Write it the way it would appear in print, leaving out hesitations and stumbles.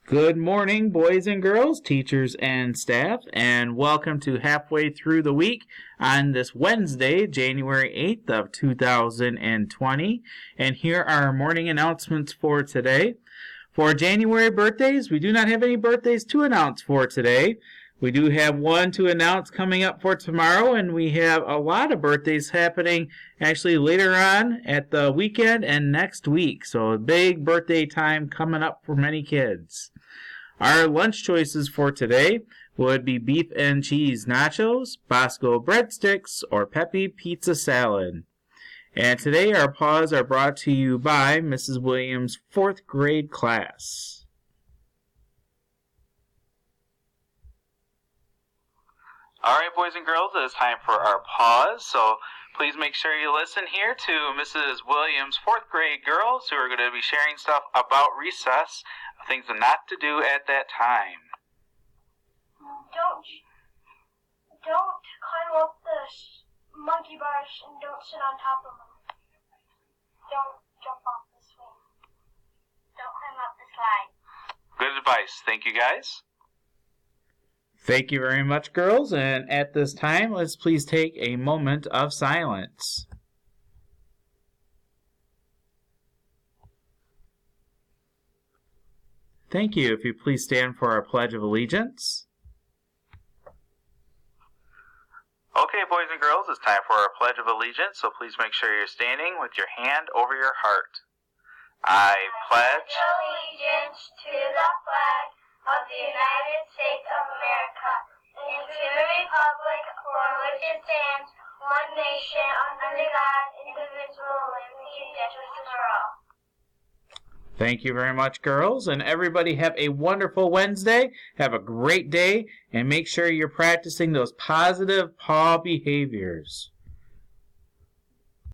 Good morning, boys and girls, teachers and staff, and welcome to Halfway Through the Week on this Wednesday, January 8th of 2020. And here are our morning announcements for today. For January birthdays, we do not have any birthdays to announce for today. We do have one to announce coming up for tomorrow, and we have a lot of birthdays happening actually later on at the weekend and next week. So a big birthday time coming up for many kids. Our lunch choices for today would be beef and cheese nachos, Bosco breadsticks, or Peppy pizza salad. And today our paws are brought to you by Mrs. Williams' 4th grade class. All right, boys and girls, it is time for our pause. So please make sure you listen here to Mrs. Williams' 4th grade girls who are going to be sharing stuff about recess, things not to do at that time. Don't climb up the monkey bars and don't sit on top of them. Don't jump off the swing. Don't climb up the slide. Good advice. Thank you, guys. Thank you very much, girls, and at this time, let's please take a moment of silence. Thank you. If you please stand for our Pledge of Allegiance. Okay, boys and girls, it's time for our Pledge of Allegiance, so please make sure you're standing with your hand over your heart. I pledge allegiance to the flag of the United States of America and to the republic for which it stands, one nation, under God, indivisible, with justice for all. Thank you very much, girls, and everybody have a wonderful Wednesday. Have a great day, and make sure you're practicing those positive paw behaviors.